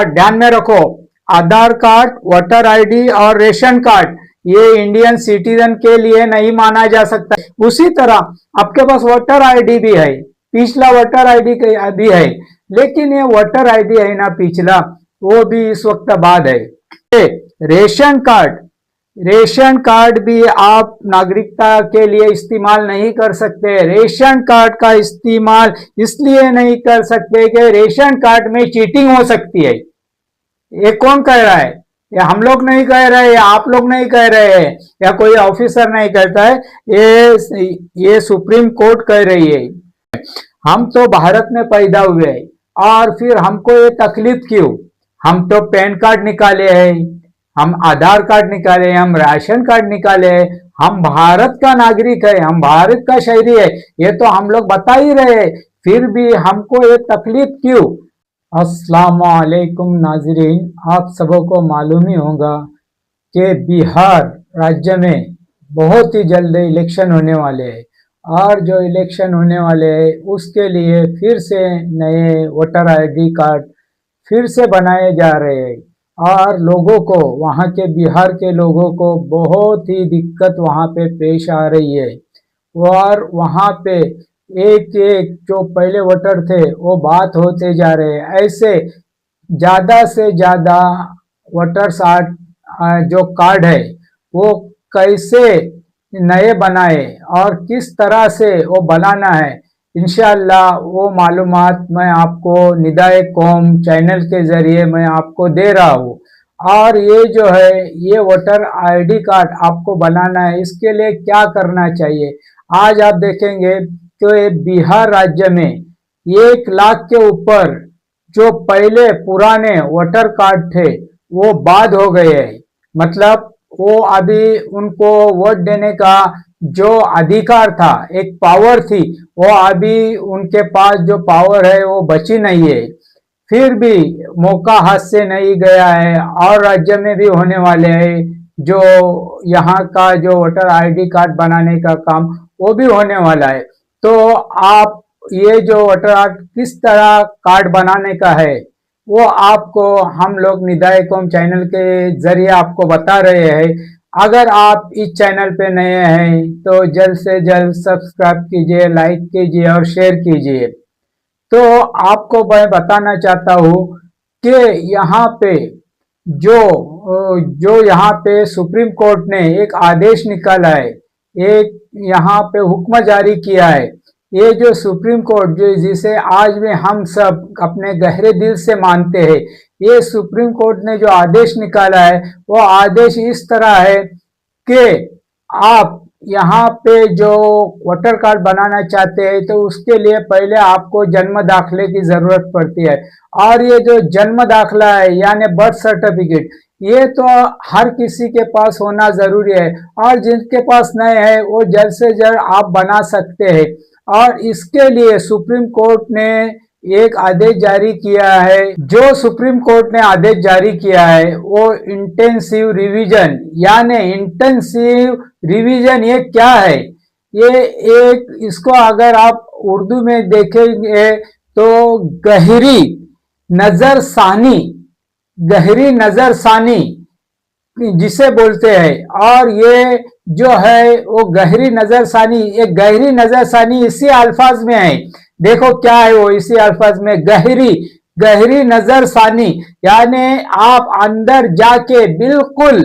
Card ध्यान में रखो, आधार कार्ड, वोटर आईडी और रेशन कार्ड ये इंडियन सिटीजन के लिए नहीं माना जा सकता। उसी तरह आपके पास वोटर आईडी भी है, पिछला वोटर आईडी भी है, लेकिन ये वोटर आईडी है ना पिछला, वो भी इस वक्त बाद है। रेशन कार्ड, रेशन कार्ड भी आप नागरिकता के लिए इस्तेमाल नहीं कर सकते। रेशन कार्ड का इस्तेमाल इसलिए नहीं कर सकते कि रेशन कार्ड में चीटिंग हो सकती है। ये कौन कह रहा है? ये हम लोग नहीं कह रहे, या आप लोग नहीं कह रहे हैं, या कोई ऑफिसर नहीं कहता है, ये सुप्रीम कोर्ट कह रही है। हम तो भारत में पैदा हुए हैं और फिर हमको ये तकलीफ क्यों? हम तो पैन कार्ड निकाले हैं, हम आधार कार्ड निकाले, हम राशन कार्ड निकाले, हम भारत का नागरिक है, हम भारत का शहरी है, ये तो हम लोग बता ही रहे, फिर भी हमको ये तकलीफ क्यों? अस्सलाम वालेकुम नाजरीन, आप सबों को मालूम ही होगा कि बिहार राज्य में बहुत ही जल्द इलेक्शन होने वाले हैं और जो इलेक्शन होने वाले हैं उसके लिए फिर से नए वोटर आईडी कार्ड फिर से बनाए जा रहे हैं और लोगों को, वहाँ के बिहार के लोगों को बहुत ही दिक्कत वहाँ पे पेश आ रही है और वहाँ पे एक एक जो पहले वोटर थे वो बात होते जा रहे हैं। ऐसे ज़्यादा से ज़्यादा वोटर्स जो कार्ड है वो कैसे नए बनाए और किस तरह से वो बनाना है, इंशाअल्लाह वो मालूमात मैं आपको निदाए कौम चैनल के ज़रिए मैं आपको दे रहा हूँ। और ये जो है ये वोटर आईडी कार्ड आपको बनाना है, इसके लिए क्या करना चाहिए आज आप देखेंगे। तो ये बिहार राज्य में 1 लाख के ऊपर जो पहले पुराने वोटर कार्ड थे वो बाद हो गए हैं, मतलब वो अभी उनको वोट देने का जो अधिकार था, एक पावर थी, वो अभी उनके पास जो पावर है वो बची नहीं है। फिर भी मौका हाथ से नहीं गया है और राज्य में भी होने वाले हैं जो यहाँ का जो वोटर आईडी कार्ड बनाने का काम वो भी होने वाला है। तो आप ये जो वोटर कार्ड किस तरह कार्ड बनाने का है वो आपको हम लोग निदाए कौम चैनल के जरिए आपको बता रहे हैं। अगर आप इस चैनल पे नए हैं तो जल्द से जल्द सब्सक्राइब कीजिए, लाइक कीजिए और शेयर कीजिए। तो आपको मैं बताना चाहता हूँ कि यहाँ पे जो यहाँ पे सुप्रीम कोर्ट ने एक आदेश निकाला है, एक यहाँ पे हुक्म जारी किया है। ये जो सुप्रीम कोर्ट जो जिसे आज में हम सब अपने गहरे दिल से मानते हैं, ये सुप्रीम कोर्ट ने जो आदेश निकाला है वो आदेश इस तरह है कि आप यहाँ पे जो वोटर कार्ड बनाना चाहते हैं तो उसके लिए पहले आपको जन्म दाखिले की जरूरत पड़ती है और ये जो जन्म दाखिला है यानी बर्थ सर्टिफिकेट ये तो हर किसी के पास होना जरूरी है और जिनके पास नहीं है वो जल्द से जल्द आप बना सकते हैं। और इसके लिए सुप्रीम कोर्ट ने एक आदेश जारी किया है। जो सुप्रीम कोर्ट ने आदेश जारी किया है वो इंटेंसिव रिवीजन, यानी इंटेंसिव रिवीजन ये क्या है? ये एक इसको अगर आप उर्दू में देखेंगे तो गहरी नजरसानी, गहरी नजरसानी जिसे बोलते हैं। और ये जो है वो गहरी नजरसानी, ये गहरी नजरसानी इसी अल्फाज में है। देखो क्या है वो इसी अल्फाज में, गहरी गहरी नजरसानी, यानी आप अंदर जाके बिल्कुल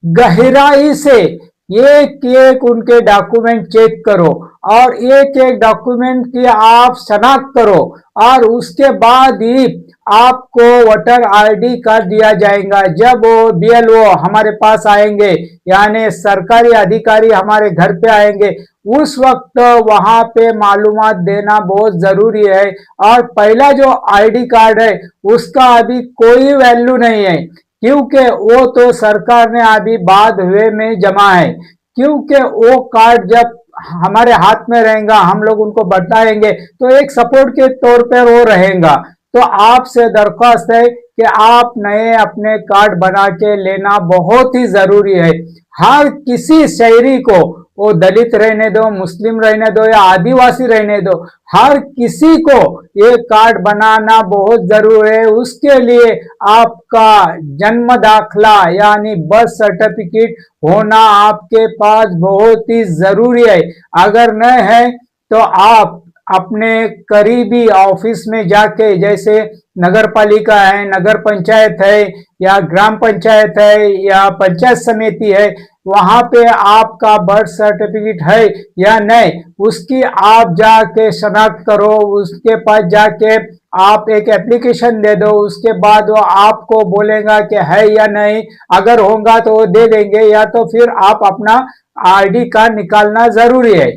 गहराई से एक एक उनके डॉक्यूमेंट चेक करो और एक एक डॉक्यूमेंट की आप शनाख्त करो और उसके बाद ही आपको वोटर आईडी कार्ड दिया जाएगा। जब वो बीएलओ हमारे पास आएंगे यानी सरकारी अधिकारी हमारे घर पे आएंगे उस वक्त वहां पे मालूमात देना बहुत जरूरी है। और पहला जो आईडी कार्ड है उसका अभी कोई वैल्यू नहीं है क्योंकि वो तो सरकार ने अभी बाद हुए में जमा है, क्योंकि वो कार्ड जब हमारे हाथ में रहेगा हम लोग उनको बताएंगे तो एक सपोर्ट के तौर पर वो रहेगा। तो आपसे दरख्वास्त है कि आप नए अपने कार्ड बना के लेना बहुत ही जरूरी है। हर किसी शहरी को वो दलित रहने दो, मुस्लिम रहने दो या आदिवासी रहने दो, हर किसी को ये कार्ड बनाना बहुत जरूरी है। उसके लिए आपका जन्म दाखला यानी बर्थ सर्टिफिकेट होना आपके पास बहुत ही जरूरी है। अगर नहीं है तो आप अपने करीबी ऑफिस में जाके, जैसे नगर पालिका है, नगर पंचायत है या ग्राम पंचायत है या पंचायत समिति है, वहां पे आपका बर्थ सर्टिफिकेट है या नहीं उसकी आप जाके शनाख्त करो। उसके पास जाके आप एक एप्लीकेशन दे दो, उसके बाद वो आपको बोलेगा कि है या नहीं। अगर होगा तो वो दे देंगे, या तो फिर आप अपना आईडी कार्ड निकालना जरूरी है।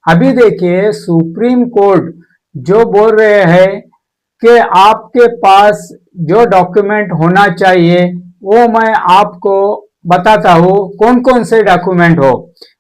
अभी देखिए सुप्रीम कोर्ट जो बोल रहे हैं कि आपके पास जो डॉक्यूमेंट होना चाहिए वो मैं आपको बताता हूँ कौन कौन से डॉक्यूमेंट हो।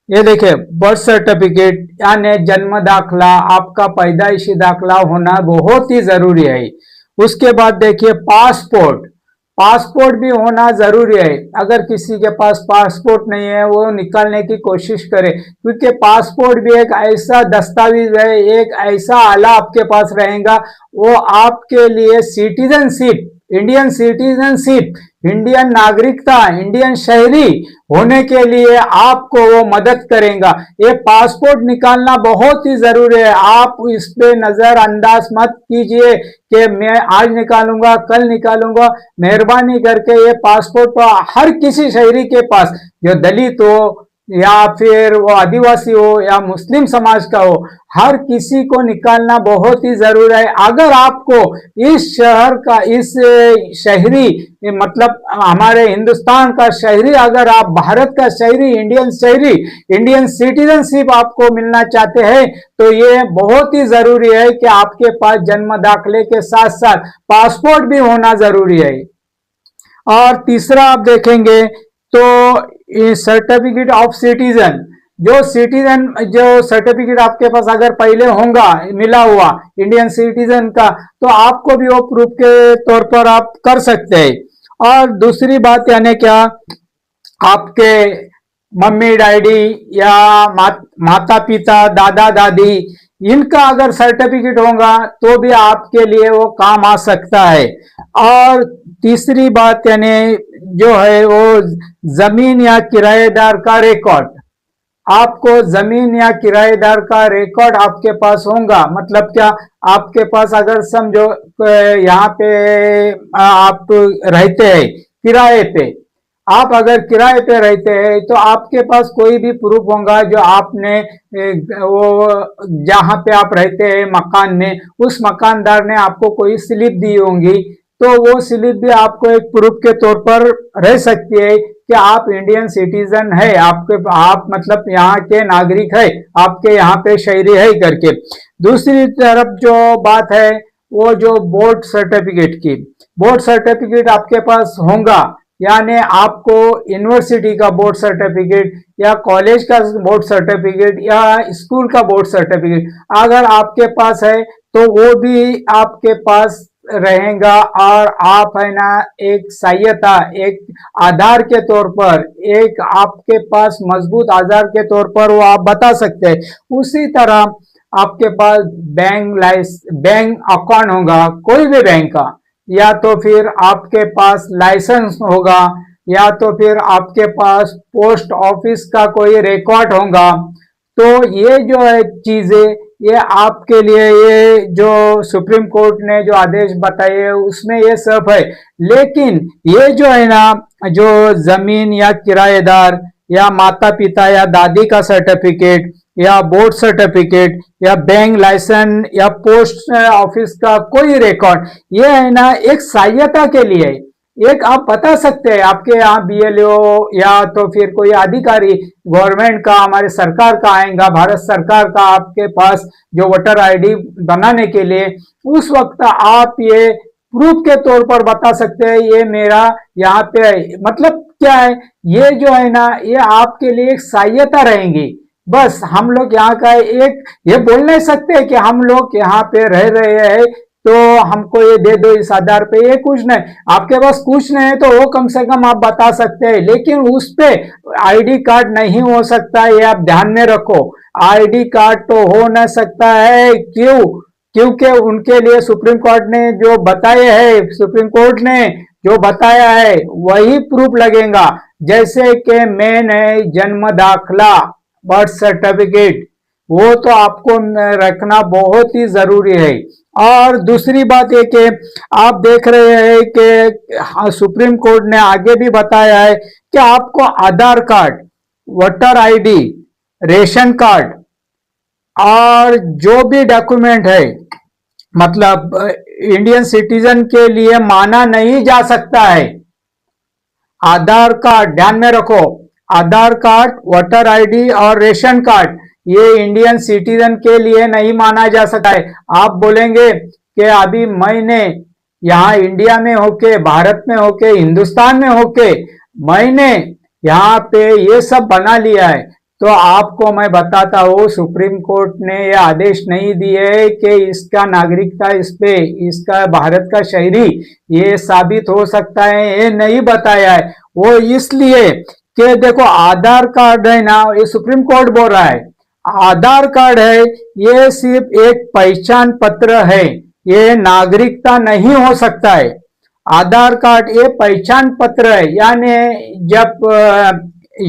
ये देखिए बर्थ सर्टिफिकेट यानी जन्म दाखला, आपका पैदाइशी दाखला होना बहुत ही जरूरी है। उसके बाद देखिए पासपोर्ट, पासपोर्ट भी होना जरूरी है। अगर किसी के पास पासपोर्ट नहीं है वो निकालने की कोशिश करे, क्योंकि पासपोर्ट भी एक ऐसा दस्तावेज है, एक ऐसा आला आपके पास रहेगा, वो आपके लिए सिटीजनशिप, इंडियन सिटीजनशिप, इंडियन नागरिकता, इंडियन शहरी होने के लिए आपको वो मदद करेगा। ये पासपोर्ट निकालना बहुत ही जरूरी है। आप इस पे नजरअंदाज मत कीजिए कि मैं आज निकालूंगा कल निकालूंगा। मेहरबानी करके ये पासपोर्ट तो हर किसी शहरी के पास, जो दलित हो या फिर वो आदिवासी हो या मुस्लिम समाज का हो, हर किसी को निकालना बहुत ही जरूरी है। अगर आपको इस शहर का, इस शहरी मतलब हमारे हिंदुस्तान का शहरी, अगर आप भारत का शहरी, इंडियन शहरी, इंडियन सिटीजनशिप आपको मिलना चाहते हैं तो ये बहुत ही जरूरी है कि आपके पास जन्म दाखले के साथ साथ पासपोर्ट भी होना जरूरी है। और तीसरा आप देखेंगे तो सर्टिफिकेट ऑफ सिटीजन, जो सर्टिफिकेट आपके पास अगर पहले होगा मिला हुआ इंडियन सिटीजन का, तो आपको भी वो प्रूफ के तौर पर आप कर सकते हैं। और दूसरी बात यानी क्या, आपके मम्मी डैडी या माता पिता, दादा दादी, इनका अगर सर्टिफिकेट होगा तो भी आपके लिए वो काम आ सकता है। और तीसरी बात यानी जो है वो जमीन या किराएदार का रिकॉर्ड, आपको जमीन या किराएदार का रिकॉर्ड आपके पास होगा। मतलब क्या, आपके पास अगर समझो यहाँ पे आप रहते हैं किराए पे, आप अगर किराए पे रहते हैं तो आपके पास कोई भी प्रूफ होगा जो आपने वो जहाँ पे आप रहते हैं मकान में, उस मकानदार ने आपको कोई स्लिप दी होंगी, तो वो स्लिप भी आपको एक प्रूफ के तौर पर रह सकती है कि आप इंडियन सिटीजन है, आप मतलब यहाँ के नागरिक है, आपके यहाँ पे शहरी है करके। दूसरी तरफ जो बात है वो जो बोर्ड सर्टिफिकेट की, बोर्ड सर्टिफिकेट आपके पास होगा, यानी आपको यूनिवर्सिटी का बोर्ड सर्टिफिकेट या कॉलेज का बोर्ड सर्टिफिकेट या स्कूल का बोर्ड सर्टिफिकेट अगर आपके पास है तो वो भी आपके पास रहेगा। और आप है ना एक सहायता, एक आधार के तौर पर, एक आपके पास मजबूत आधार के तौर पर वो आप बता सकते हैं। उसी तरह आपके पास बैंक अकाउंट होगा कोई भी बैंक का, या तो फिर आपके पास लाइसेंस होगा, या तो फिर आपके पास पोस्ट ऑफिस का कोई रिकॉर्ड होगा। तो ये जो है चीजें, ये आपके लिए, ये जो सुप्रीम कोर्ट ने जो आदेश बताए उसमें ये सब है। लेकिन ये जो है ना, जो जमीन या किराएदार या माता पिता या दादी का सर्टिफिकेट या बोर्ड सर्टिफिकेट या बैंक लाइसेंस या पोस्ट ऑफिस का कोई रिकॉर्ड, ये है ना एक सहायता के लिए, एक आप बता सकते हैं आपके यहाँ बीएलओ या तो फिर कोई अधिकारी गवर्नमेंट का, हमारे सरकार का आएगा, भारत सरकार का आपके पास जो वोटर आईडी बनाने के लिए, उस वक्त आप ये प्रूफ के तौर पर बता सकते हैं ये मेरा यहाँ पे है। मतलब क्या है, ये जो है ना ये आपके लिए एक सहायता रहेंगी। बस हम लोग यहाँ का एक ये बोल नहीं सकते कि हम लोग यहाँ पे रह रहे हैं तो हमको ये दे दो इस आधार पे, ये कुछ नहीं। आपके पास कुछ नहीं है तो वो कम से कम आप बता सकते हैं, लेकिन उस पे आईडी कार्ड नहीं हो सकता, ये आप ध्यान में रखो। आईडी कार्ड तो हो न सकता है, क्यों? क्योंकि उनके लिए सुप्रीम कोर्ट ने जो बताए है, सुप्रीम कोर्ट ने जो बताया है वही प्रूफ लगेगा। जैसे कि मैंने जन्म दाखला, बर्थ सर्टिफिकेट, वो तो आपको रखना बहुत ही जरूरी है। और दूसरी बात ये कि आप देख रहे हैं कि सुप्रीम कोर्ट ने आगे भी बताया है कि आपको Aadhaar card, voter ID, ration card और जो भी डॉक्यूमेंट है, मतलब इंडियन सिटीजन के लिए माना नहीं जा सकता है। आधार कार्ड ध्यान में रखो, आधार कार्ड, वोटर आईडी और रेशन कार्ड ये इंडियन सिटीजन के लिए नहीं माना जा सकता है। आप बोलेंगे कि अभी मैंने यहाँ इंडिया में होके, भारत में होके, हिंदुस्तान में होके मैंने यहाँ पे ये सब बना लिया है, तो आपको मैं बताता हूँ सुप्रीम कोर्ट ने ये आदेश नहीं दिए कि इसका नागरिकता, इस पे इसका भारत का शहरी ये साबित हो सकता है, ये नहीं बताया है। वो इसलिए कि देखो आधार कार्ड है ना, ये सुप्रीम कोर्ट बोल रहा है आधार कार्ड है ये सिर्फ एक पहचान पत्र है, ये नागरिकता नहीं हो सकता है। आधार कार्ड ये पहचान पत्र है, यानी जब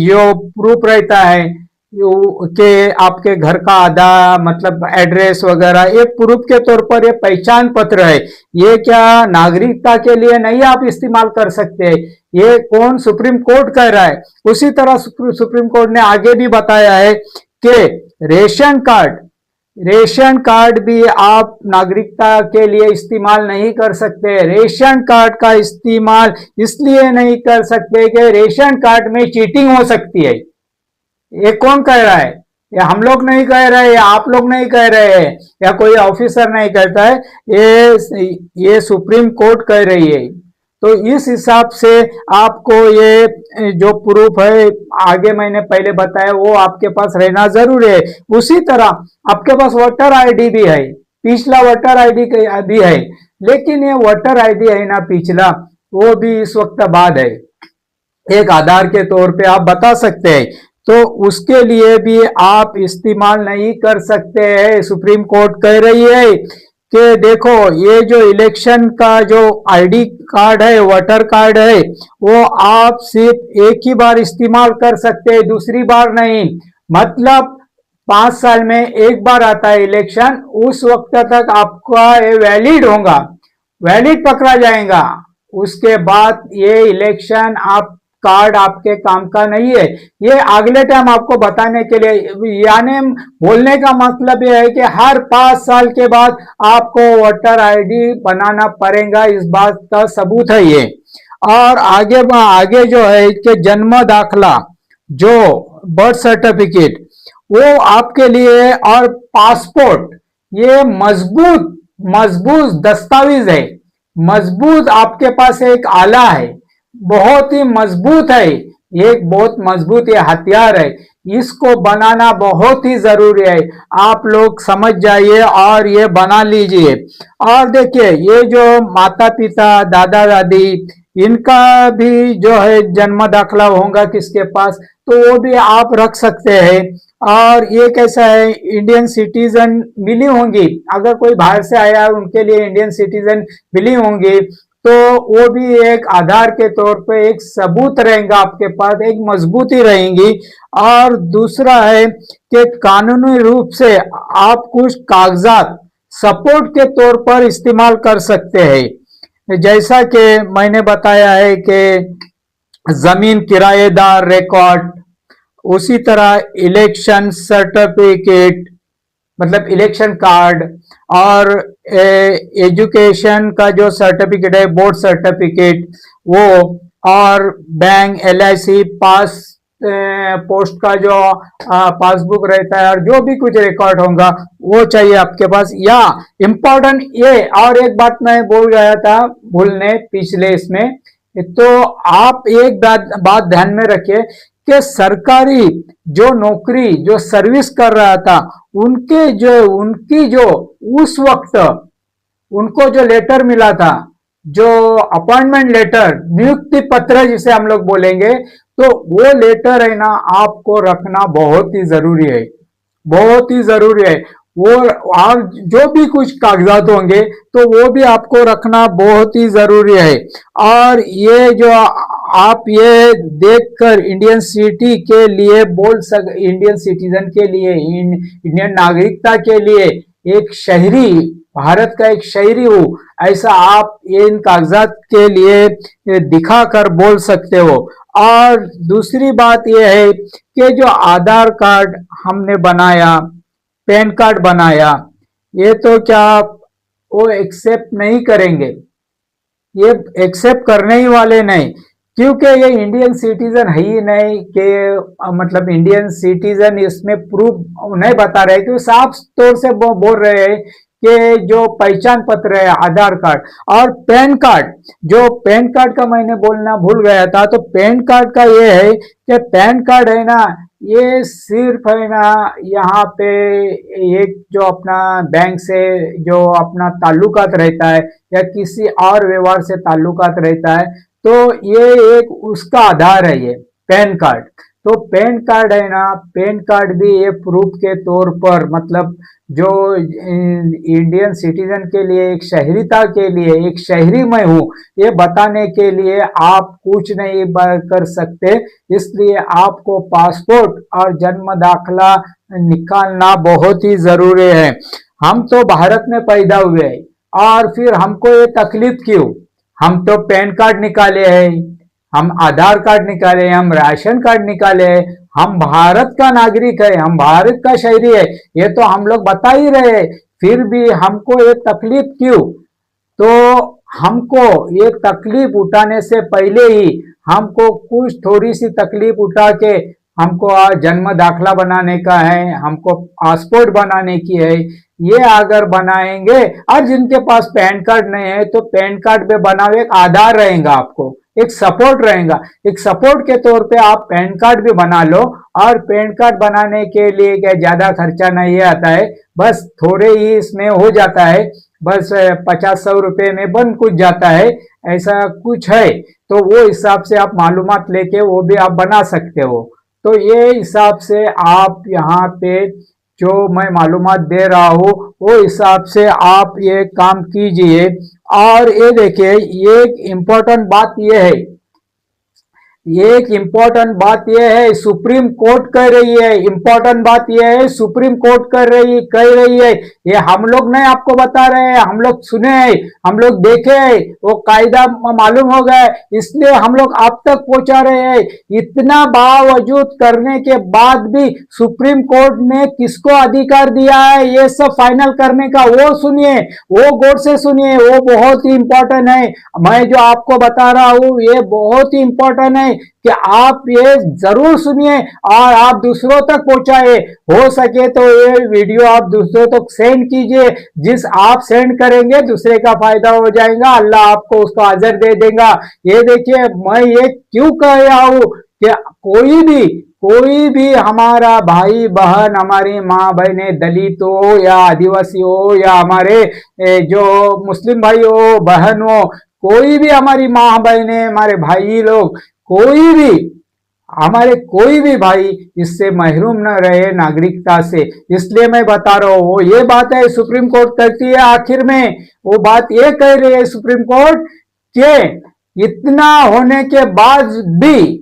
यो प्रूफ रहता है कि आपके घर का आधा मतलब एड्रेस वगैरह, ये प्रूफ के तौर पर ये पहचान पत्र है, ये क्या नागरिकता के लिए नहीं आप इस्तेमाल कर सकते। ये कौन? सुप्रीम कोर्ट कह रहा है। उसी तरह सुप्रीम कोर्ट ने आगे भी बताया है कि रेशन कार्ड, रेशन कार्ड भी आप नागरिकता के लिए इस्तेमाल नहीं कर सकते। रेशन कार्ड का इस्तेमाल इसलिए नहीं कर सकते कि रेशन कार्ड में चीटिंग हो सकती है। ये कौन कह रहा है? ये हम लोग नहीं कह रहे, या आप लोग नहीं कह रहे हैं, या कोई ऑफिसर नहीं कहता है, ये सुप्रीम कोर्ट कह रही है। तो इस हिसाब से आपको ये जो प्रूफ है आगे मैंने पहले बताया वो आपके पास रहना जरूरी है। उसी तरह आपके पास वोटर आईडी भी है, पिछला वोटर आईडी भी है, लेकिन ये वोटर आईडी है ना पिछला, वो भी इस वक्त बाद है, एक आधार के तौर पे आप बता सकते हैं, तो उसके लिए भी आप इस्तेमाल नहीं कर सकते हैं। सुप्रीम कोर्ट कह रही है कि देखो ये जो इलेक्शन का जो आईडी कार्ड है, वोटर कार्ड है, वो आप सिर्फ एक ही बार इस्तेमाल कर सकते हैं, दूसरी बार नहीं। मतलब 5 साल में एक बार आता है इलेक्शन, उस वक्त तक आपका ये वैलिड होगा, वैलिड पकड़ा जाएगा। उसके बाद ये इलेक्शन आप कार्ड आपके काम का नहीं है। ये अगले टाइम आपको बताने के लिए, यानी बोलने का मतलब ये है कि हर 5 साल के बाद आपको वोटर आईडी बनाना पड़ेगा, इस बात का सबूत है ये। और आगे जो है कि जन्म दाखला, जो बर्थ सर्टिफिकेट, वो आपके लिए, और पासपोर्ट, ये मजबूत मजबूत दस्तावेज है, मजबूत आपके पास एक आला है, बहुत ही मजबूत है, एक बहुत मजबूत ये हथियार है, इसको बनाना बहुत ही जरूरी है। आप लोग समझ जाइए और ये बना लीजिए। और देखिए ये जो माता पिता, दादा दादी, इनका भी जो है जन्म दाखला होगा किसके पास, तो वो भी आप रख सकते हैं। और ये कैसा है, इंडियन सिटीजन मिली होंगी, अगर कोई बाहर से आया उनके लिए इंडियन सिटीजन मिली होंगी, तो वो भी एक आधार के तौर पे एक सबूत रहेगा आपके पास, एक मजबूती रहेंगी। और दूसरा है कि कानूनी रूप से आप कुछ कागजात सपोर्ट के तौर पर इस्तेमाल कर सकते हैं, जैसा कि मैंने बताया है कि जमीन किराएदार रिकॉर्ड, उसी तरह इलेक्शन सर्टिफिकेट मतलब इलेक्शन कार्ड, और एजुकेशन का जो सर्टिफिकेट है, बोर्ड सर्टिफिकेट वो, और बैंक, LIC पोस्ट का जो पासबुक रहता है, और जो भी कुछ रिकॉर्ड होगा वो चाहिए आपके पास। या इम्पोर्टेंट ये और एक बात मैं बोल रहा था भूलने पिछले इसमें, तो आप एक बात ध्यान में रखिए कि सरकारी जो नौकरी, जो सर्विस कर रहा था, उनकी जो उनको जो लेटर मिला था, जो अपॉइंटमेंट लेटर, नियुक्ति पत्र जिसे हम लोग बोलेंगे, तो वो लेटर है ना आपको रखना बहुत ही जरूरी है, बहुत ही जरूरी है। वो और जो भी कुछ कागजात होंगे तो वो भी आपको रखना बहुत ही जरूरी है। और ये जो आप ये देखकर इंडियन सिटी के लिए बोल सक इंडियन सिटीजन के लिए, इंडियन नागरिकता के लिए, एक शहरी, भारत का एक शहरी हूँ, ऐसा आप इन कागजात के लिए दिखाकर बोल सकते हो। और दूसरी बात यह है कि जो आधार कार्ड हमने बनाया, पैन कार्ड बनाया, ये तो क्या वो एक्सेप्ट नहीं करेंगे, ये एक्सेप्ट करने ही वाले नहीं, क्योंकि ये इंडियन सिटीजन है ही नहीं कि मतलब इंडियन सिटीजन इसमें प्रूफ नहीं बता रहे, क्योंकि साफ तौर से बोल रहे हैं कि जो पहचान पत्र है आधार कार्ड और पैन कार्ड, जो पैन कार्ड का मैंने बोलना भूल गया था, तो पैन कार्ड का ये है कि पैन कार्ड है ना, ये सिर्फ है ना यहाँ पे एक जो अपना बैंक से जो अपना ताल्लुकात रहता है या किसी और व्यवहार से ताल्लुकात रहता है, तो ये एक उसका आधार है ये पैन कार्ड। तो पैन कार्ड है ना, पैन कार्ड भी ये प्रूफ के तौर पर, मतलब जो इंडियन सिटीजन के लिए, एक शहरीता के लिए, एक शहरी मैं हूँ ये बताने के लिए आप कुछ नहीं कर सकते। इसलिए आपको पासपोर्ट और जन्म दाखला निकालना बहुत ही जरूरी है। हम तो भारत में पैदा हुए हैं और फिर हमको ये तकलीफ क्यों? हम तो पैन कार्ड निकाले हैं, हम आधार कार्ड निकाले, हम राशन कार्ड निकाले, हम भारत का नागरिक है, हम भारत का शहरी है, ये तो हम लोग बता ही रहे, फिर भी हमको ये तकलीफ क्यों? तो हमको ये तकलीफ उठाने से पहले ही हमको कुछ थोड़ी सी तकलीफ उठा के हमको जन्म दाखला बनाने का है, हमको पासपोर्ट बनाने की है, ये अगर बनाएंगे, और जिनके पास पैन कार्ड नहीं है तो पैन कार्ड पे बनाओ, एक आधार रहेगा, आपको एक सपोर्ट रहेगा, एक सपोर्ट के तौर पे आप पैन कार्ड भी बना लो। और पैन कार्ड बनाने के लिए क्या ज्यादा खर्चा नहीं आता है, बस थोड़े ही इसमें हो जाता है, बस 50-100 रुपए में बन कुछ जाता है, ऐसा कुछ है। तो वो हिसाब से आप मालूमात लेके वो भी आप बना सकते हो। तो ये हिसाब से आप यहाँ पे जो मैं मालूमात दे रहा हूँ वो हिसाब से आप ये काम कीजिए। और ये देखिए, ये एक इम्पोर्टेंट बात ये है, एक इम्पोर्टेंट बात यह है, सुप्रीम कोर्ट कह रही है, इम्पोर्टेंट बात यह है, सुप्रीम कोर्ट कह रही है, ये हम लोग नहीं आपको बता रहे हैं, हम लोग सुने हैं, हम लोग देखे हैं, वो कायदा मालूम हो गया, इसलिए हम लोग आप तक पहुंचा रहे हैं। इतना बावजूद करने के बाद भी सुप्रीम कोर्ट ने किसको अधिकार दिया है ये सब फाइनल करने का, वो सुनिए, वो गौर से सुनिए, वो बहुत ही इंपॉर्टेंट है। मैं जो आपको बता रहा हूं ये बहुत ही इंपॉर्टेंट है कि आप ये जरूर सुनिए और आप दूसरों तक पहुंचाए। हो सके तो ये वीडियो आप दूसरों तक सेंड कीजिए, जिस आप सेंड करेंगे दूसरे का फायदा हो जाएगा, अल्लाह आपको उसका अजर दे देगा। ये देखिए, मैं ये क्यों कह रहा हूं कि कोई भी हमारा भाई बहन, हमारी माँ बहने, दलित हो या आदिवासी हो या हमारे जो मुस्लिम भाई हो, बहन हो, कोई भी हमारी माँ बहने, हमारे भाई लोग, कोई भी भाई इससे महरूम न रहे नागरिकता से। इसलिए मैं बता रहा हूं, वो ये बात है सुप्रीम कोर्ट कहती है, आखिर में वो बात ये कह रही है सुप्रीम कोर्ट कि इतना होने के बाद भी,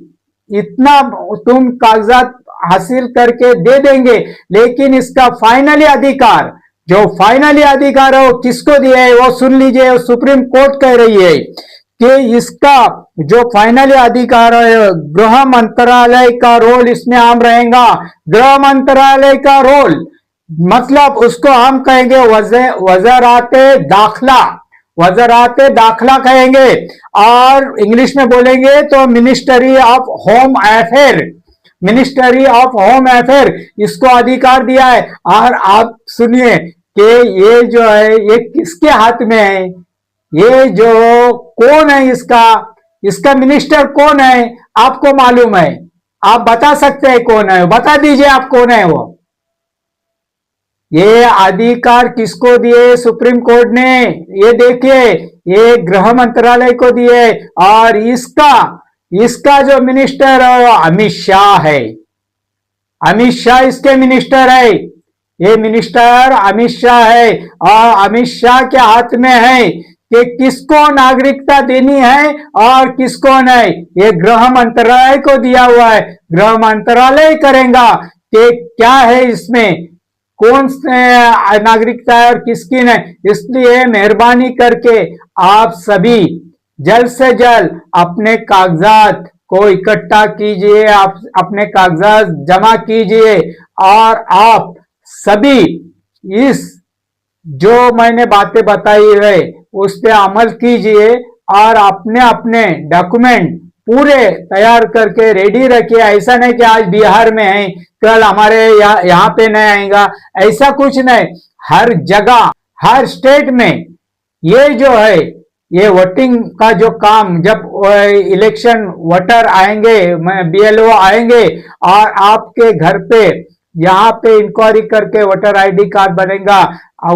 इतना तुम कागजात हासिल करके दे देंगे, लेकिन इसका फाइनली अधिकार, जो फाइनली अधिकार है वो किसको दिया है वो सुन लीजिए। सुप्रीम कोर्ट कह रही है कि इसका जो फाइनली अधिकार है, गृह मंत्रालय का रोल इसमें आम रहेगा। गृह मंत्रालय का रोल मतलब उसको हम कहेंगे वज़राते दाखला कहेंगे, और इंग्लिश में बोलेंगे तो ministry of home affair, ministry of home affair इसको अधिकार दिया है। और आप सुनिए कि ये जो है ये किसके हाथ में है, ये जो कौन है, इसका मिनिस्टर कौन है आपको मालूम है? आप बता सकते हैं कौन है? बता दीजिए आप कौन है वो। ये अधिकार किसको दिए सुप्रीम कोर्ट ने? ये देखिए, ये गृह मंत्रालय को दिए, और इसका इसका जो मिनिस्टर है वो अमित शाह है। अमित शाह इसके मिनिस्टर है। ये मिनिस्टर अमित शाह है, और अमित शाह के हाथ में है कि किसको नागरिकता देनी है और किसको नहीं। ये गृह मंत्रालय को दिया हुआ है। गृह मंत्रालय करेगा कि क्या है इसमें, कौन से नागरिकता है और किसकी नहीं। इसलिए मेहरबानी करके आप सभी जल्द से जल्द अपने कागजात को इकट्ठा कीजिए, आप अपने कागजात जमा कीजिए, और आप सभी इस जो मैंने बातें बताई है उस पर अमल कीजिए, और अपने अपने डॉक्यूमेंट पूरे तैयार करके रेडी रखिए। ऐसा नहीं कि आज बिहार में है, कल हमारे यहाँ पे नहीं आएगा, ऐसा कुछ नहीं। हर जगह, हर स्टेट में ये जो है, ये वोटिंग का जो काम, जब इलेक्शन वोटर आएंगे, बीएलओ आएंगे और आपके घर पे यहाँ पे इंक्वायरी करके वोटर आईडी कार्ड बनेगा,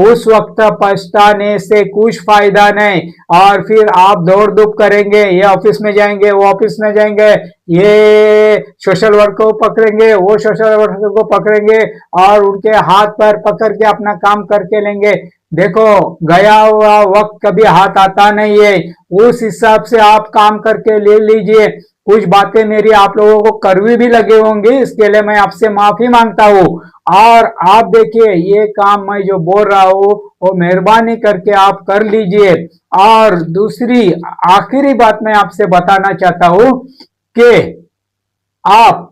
उस वक्त पछताने से कुछ फायदा नहीं। और फिर आप दौड़ धूप करेंगे, ये ऑफिस में जाएंगे, वो ऑफिस में जाएंगे, ये सोशल वर्कर को पकड़ेंगे, वो सोशल वर्कर को पकड़ेंगे, और उनके हाथ पर पकड़ के अपना काम करके लेंगे। देखो, गया हुआ वक्त कभी हाथ आता नहीं है, उस हिसाब से आप काम करके ले लीजिए। कुछ बातें मेरी आप लोगों को कड़वी भी लगे होंगी, इसके लिए मैं आपसे माफी मांगता हूँ। और आप देखिए, ये काम मैं जो बोल रहा हूँ वो मेहरबानी करके आप कर लीजिए। और दूसरी आखिरी बात मैं आपसे बताना चाहता हूँ कि आप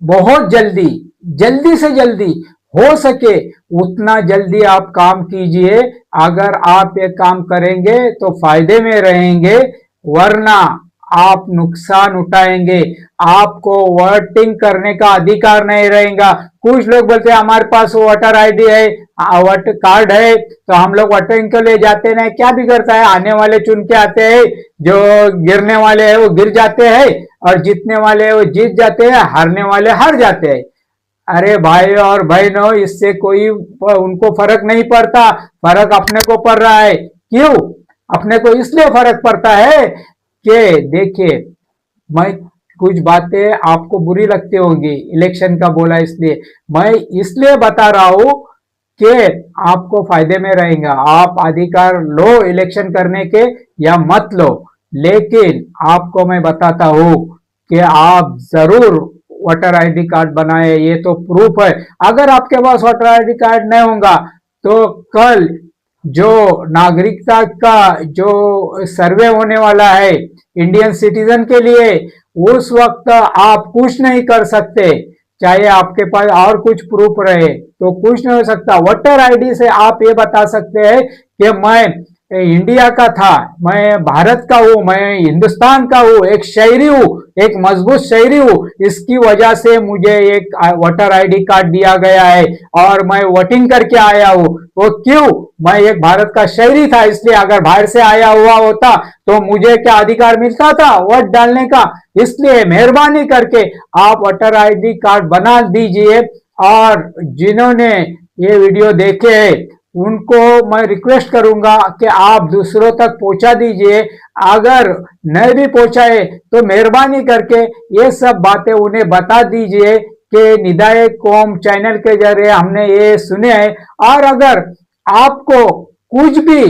बहुत जल्दी, जल्दी से जल्दी हो सके उतना जल्दी आप काम कीजिए। अगर आप ये काम करेंगे तो फायदे में रहेंगे, वरना आप नुकसान उठाएंगे। आपको वोटिंग करने का अधिकार नहीं रहेगा। कुछ लोग बोलते हैं हमारे पास वोटर आईडी है, वोटर कार्ड है, तो हम लोग वोटिंग के लिए जाते नहीं। क्या बिगड़ता है, आने वाले चुन के आते हैं, जो गिरने वाले हैं वो गिर जाते हैं, और जीतने वाले हैं वो जीत जाते हैं, हारने वाले हार जाते हैं। अरे भाई और बहनों, इससे कोई उनको फर्क नहीं पड़ता, फर्क अपने को पड़ रहा है। क्यों अपने को? इसलिए फर्क पड़ता है कि देखिए, मैं कुछ बातें आपको बुरी लगती होंगी, इलेक्शन का बोला इसलिए, मैं इसलिए बता रहा हूं कि आपको फायदे में रहेगा। आप अधिकार लो इलेक्शन करने के या मत लो, लेकिन आपको मैं बताता हूं कि आप जरूर वोटर आईडी कार्ड बनाए, ये तो प्रूफ है। अगर आपके पास वोटर आईडी कार्ड नहीं होगा तो कल जो नागरिकता का जो सर्वे होने वाला है इंडियन सिटीजन के लिए, उस वक्त आप कुछ नहीं कर सकते। चाहे आपके पास और कुछ प्रूफ रहे तो कुछ नहीं हो सकता। वोटर आईडी से आप ये बता सकते हैं कि मैं इंडिया का था, मैं भारत का हूं, मैं हिंदुस्तान का हूं, एक शहरी हूं, एक मजबूत शहरी हूं, इसकी वजह से मुझे एक वोटर आईडी कार्ड दिया गया है और मैं वोटिंग करके आया हूं। वो क्यों? मैं एक भारत का शहरी था, इसलिए अगर बाहर से आया हुआ होता तो मुझे क्या अधिकार मिलता था वोट डालने का? इसलिए मेहरबानी करके आप वोटर आईडी कार्ड बना दीजिए। और जिन्होंने ये वीडियो देखे हैं उनको मैं रिक्वेस्ट करूंगा कि आप दूसरों तक पहुंचा दीजिए। अगर नहीं भी पहुंचाए तो मेहरबानी करके ये सब बातें उन्हें बता दीजिए कि निदाए कौम चैनल के जरिए हमने ये सुने हैं। और अगर आपको कुछ भी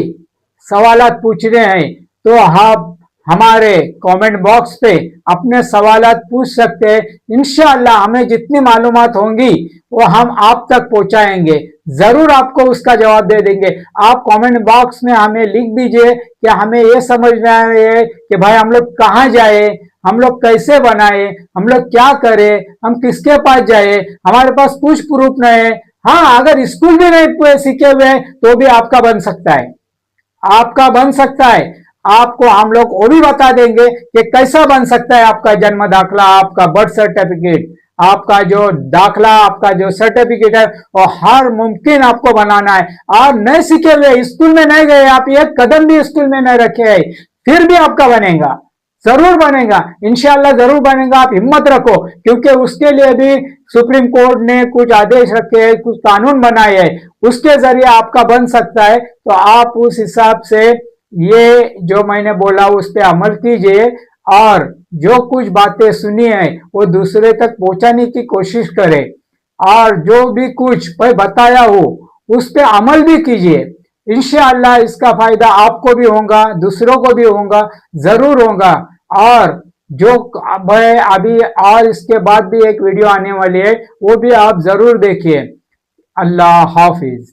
सवालात पूछने हैं तो आप हमारे कमेंट बॉक्स पे अपने सवालात पूछ सकते हैं। इंशाअल्लाह हमें जितनी मालूमात होंगी वो हम आप तक पहुंचाएंगे, जरूर आपको उसका जवाब दे देंगे। आप कमेंट बॉक्स में हमें लिख दीजिए कि हमें ये समझना है कि भाई हम लोग कहाँ जाए, हम लोग कैसे बनाए, हम लोग क्या करें, हम किसके पास जाए, हमारे पास कुछ प्रूफ नहीं है। हाँ, अगर स्कूल में नहीं सीखे हुए तो भी आपका बन सकता है, आपका बन सकता है। आपको हम लोग वो भी बता देंगे कि कैसा बन सकता है आपका जन्म दाखला, आपका बर्थ सर्टिफिकेट, आपका जो दाखला, आपका जो सर्टिफिकेट है, और हर मुमकिन आपको बनाना है। और नहीं सीखे हुए, स्कूल में नहीं गए, आप एक कदम भी स्कूल में नहीं रखे है, फिर भी आपका बनेगा, जरूर बनेगा, इंशाल्लाह जरूर बनेगा। आप हिम्मत रखो, क्योंकि उसके लिए भी सुप्रीम कोर्ट ने कुछ आदेश रखे हैं, कुछ कानून बनाए हैं, उसके जरिए आपका बन सकता है। तो आप उस हिसाब से ये जो मैंने बोला उस पर अमल कीजिए और जो कुछ बातें सुनी है वो दूसरे तक पहुंचाने की कोशिश करें और जो भी कुछ मैं बताया हो उस पर अमल भी कीजिए। इंशाअल्लाह इसका फायदा आपको भी होगा, दूसरों को भी होगा, जरूर होगा। और जो मैं अभी और इसके बाद भी एक वीडियो आने वाली है वो भी आप जरूर देखिए। अल्लाह हाफिज।